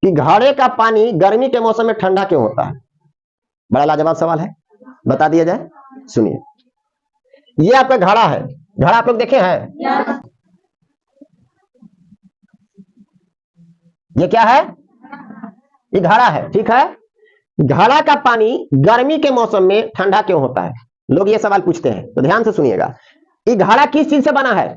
कि घड़े का पानी गर्मी के मौसम में ठंडा क्यों होता है? बड़ा लाजवाब सवाल है, बता दिया जाए। सुनिए, ये आपका घड़ा है, घड़ा आप लोग देखे हैं? ये क्या है? ये घड़ा है, ठीक है। घड़ा का पानी गर्मी के मौसम में ठंडा क्यों होता है? लोग ये सवाल पूछते हैं, तो ध्यान से सुनिएगा। ये घड़ा किस चीज से बना है?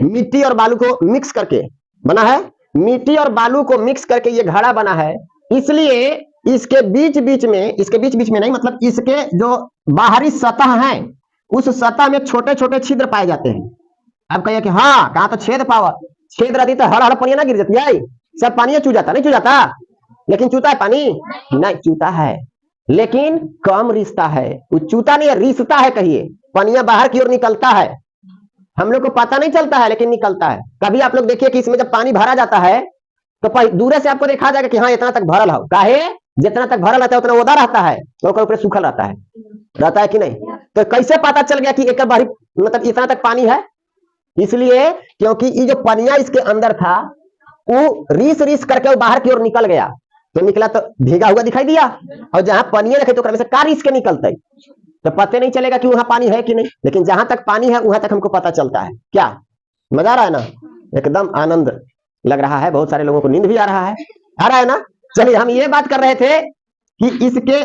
मिट्टी और बालू को मिक्स करके बना है। मिट्टी और बालू को मिक्स करके ये घड़ा बना है, इसलिए इसके बीच बीच में नहीं, मतलब इसके जो बाहरी सतह है, उस सतह में छोटे छोटे छिद्र पाए जाते हैं। आप कहिए कि हाँ, कहा तो छेद पावा, छेद रहती तो हड़ हड़ पानी ना गिर जाती है, सब पानी चू जाता, नहीं चू जाता? लेकिन चूता है पानी? नहीं चूता है, लेकिन कम रिश्ता है। वो चूता नहीं है, रिश्ता है। कहिए पनिया बाहर की ओर निकलता है, हम लोग को पता नहीं चलता है, लेकिन निकलता है। कभी आप लोग देखिए कि इसमें जब पानी भरा जाता है तो दूर से आपको देखा जाएगा कि हाँ इतना तक भरल हो, काहे? जितना तक भरल रहता है उतना ओदा रहता है, तो ऊपर सूखल रहता है कि नहीं? तो कैसे पता चल गया कि एक बारी मतलब इतना तक पानी है? इसलिए क्योंकि ये जो पनिया इसके अंदर था वो रीस रीस करके वो बाहर की ओर निकल गया, तो निकला तो भीगा हुआ दिखाई दिया, और जहां पनिया रखे तो से का रीस के निकलते, तो पता नहीं चलेगा कि वहां पानी है कि नहीं। लेकिन जहां तक पानी है वहां तक हमको पता चलता है। क्या मजा आ रहा है ना? एकदम आनंद लग रहा है, बहुत सारे लोगों को नींद भी आ रहा है ना? चलिए, हम ये बात कर रहे थे कि इसके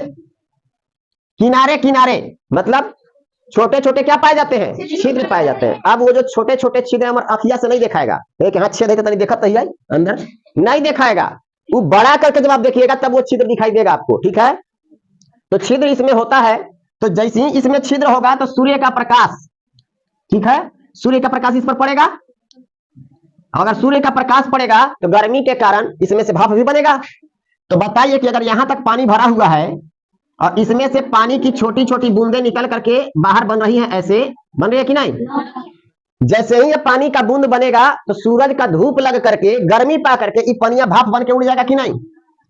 किनारे किनारे मतलब छोटे छोटे क्या पाए जाते हैं? छिद्र पाए जाते हैं। अब वो जो छोटे छोटे छिद्र हमारे अखिया से नहीं दिखाएगा, हाथ छेद है तो नहीं देखा, तो अंदर नहीं दिखाएगा, वो बड़ा करके जब आप देखिएगा तब वो छिद्र दिखाई देगा आपको, ठीक है? तो छिद्र इसमें होता है, तो जैसे ही इसमें छिद्र होगा तो सूर्य का प्रकाश, ठीक है, सूर्य का प्रकाश इस पर पड़ेगा। अगर सूर्य का प्रकाश पड़ेगा तो गर्मी के कारण इसमें से भाप भी बनेगा। तो बताइए कि अगर यहां तक पानी भरा हुआ है और इसमें से पानी की छोटी छोटी बूंदें निकल करके बाहर बन रही हैं, ऐसे बन रही है कि नहीं? जैसे ही ये पानी का बूंद बनेगा तो सूरज का धूप लग करके गर्मी पा करके ये पनिया भाप बन के उड़ जाएगा कि नहीं?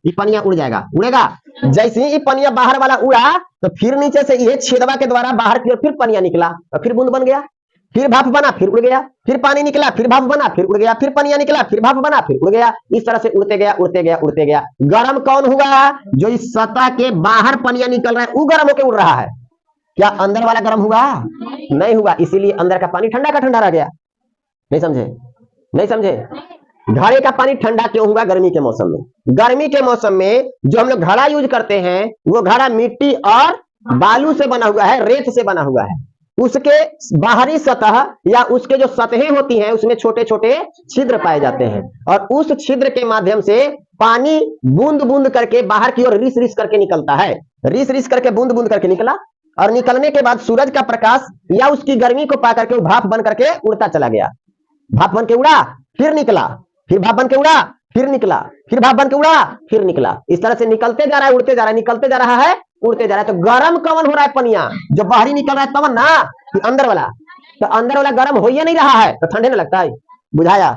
ये पनिया उड़ जाएगा, उड़ेगा। जैसे ही ये पनिया बाहर वाला उड़ा तो फिर नीचे से ये छेदवा के द्वारा बाहर की ओर फिर पनिया निकला और फिर बूंद बन गया, फिर भाप बना, फिर उड़ गया, फिर पानी निकला, फिर भाप बना, फिर उड़ गया, फिर पनिया निकला, फिर भाप बना, फिर उड़ गया। इस तरह से उड़ते गया उड़ते गया उड़ते गया। गर्म कौन हुआ? जो इस सतह के बाहर पनिया निकल रहा है वो गर्म होकर उड़ रहा है। क्या अंदर वाला गर्म हुआ? नहीं हुआ, इसीलिए अंदर का पानी ठंडा का ठंडा रह गया। नहीं समझे? नहीं समझे? घड़े का पानी ठंडा क्यों हुआ गर्मी के मौसम में? गर्मी के मौसम में जो हम लोग घड़ा यूज करते हैं वो घड़ा मिट्टी और बालू से बना हुआ है, रेत से बना हुआ है। उसके बाहरी सतह या उसके जो सतहें होती हैं उसमें छोटे छोटे छिद्र पाए जाते हैं, और उस छिद्र के माध्यम से पानी बूंद बूंद करके बाहर की ओर रिस रिस करके निकलता है। रिस रिस करके बूंद बूंद करके निकला, और निकलने के बाद सूरज का प्रकाश या उसकी गर्मी को पा करके भाप बन करके उड़ता चला गया। भाप बन के उड़ा, फिर निकला, फिर भाप बन के उड़ा, फिर निकला, फिर भाप बन के उड़ा, फिर निकला। इस तरह से निकलते जा रहा है, उड़ते जा रहा है, निकलते जा रहा है, उड़ते जा रहा है। तो गर्म कवन हो रहा है? पनिया जो बाहरी निकल रहा है तवन ना, अंदर वाला। तो अंदर वाला गर्म हो ही नहीं रहा है तो ठंडे नहीं लगता है। बुझाया?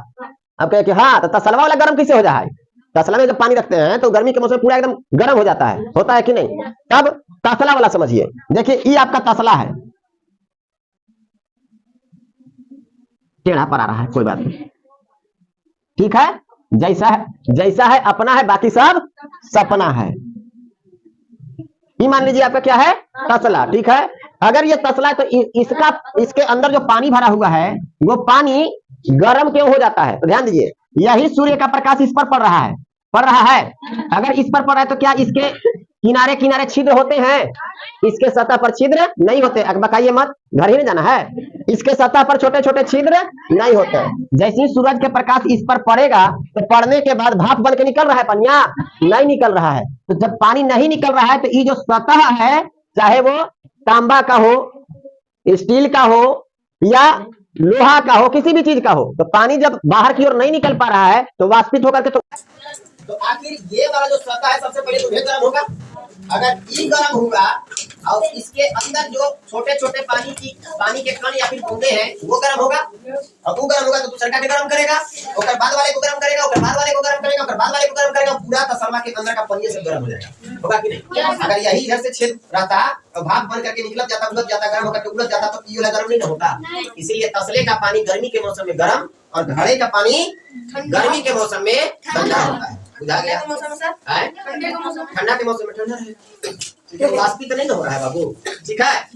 अब कहे कि हाँ, तो तसलवा वाला गर्म कैसे हो जाए? तसला में जब पानी रखते हैं तो गर्मी के मौसम पूरा एकदम गर्म हो जाता है, होता है कि नहीं? तब तसला वाला समझिए। देखिए ये आपका तसला है, टेढ़ा पर आ रहा है, कोई बात नहीं, ठीक है? जैसा है अपना है, बाकी सब सपना है। ये मान लीजिए आपका क्या है? तसला, ठीक है? अगर ये तसला है तो इसके अंदर जो पानी भरा हुआ है वो पानी गर्म क्यों हो जाता है? तो ध्यान दीजिए, यही सूर्य का प्रकाश इस पर पड़ रहा है। अगर इस पर पड़ रहा है तो क्या इसके किनारे किनारे छिद्र होते हैं? इसके सतह पर छिद्र नहीं होते। बकाइए मत, घर ही नहीं जाना है। इसके सतह पर छोटे छोटे छिद्र नहीं होते। जैसे ही सूरज के प्रकाश इस पर पड़ेगा तो पड़ने के बाद भाप बन के निकल रहा है, पनिया नहीं निकल रहा है। तो जब पानी नहीं निकल रहा है तो ये जो सतह है, चाहे वो तांबा का हो, स्टील का हो या लोहा का हो, किसी भी चीज का हो, तो पानी जब बाहर की ओर नहीं निकल पा रहा है तो वाष्पित होकर के तो आखिर ये वाला जो सतह है सबसे पहले तो गर्म होगा। अगर ये गर्म होगा और इसके अंदर जो छोटे छोटे पानी के कण या फिर बूंदे हैं वो गर्म होगा, और वो गर्म होगा तो दूसरा का गर्म करेगा, और बाद वाले को गर्म करेगा, और बाद वाले को गर्म करेगा, और बाद वाले को गर्म करेगा, पूरा तसला के अंदर का पानी सब गर्म हो जाएगा। होगा कि नहीं? अगर यही इधर से छेद रहता तो भाप बन करके निकल जाता, उलझ जाता, गर्म होकर के उलझ जाता, तो ये वाला गर्म नहीं ना होता। इसीलिए तसले का पानी गर्मी के मौसम में गर्म और घड़े का पानी गर्मी के मौसम में ठंडा होता है। बुझा गया? ठंडा के मौसम में ठंडा रहेगा, वाष्पित नहीं हो रहा है बाबू, ठीक है।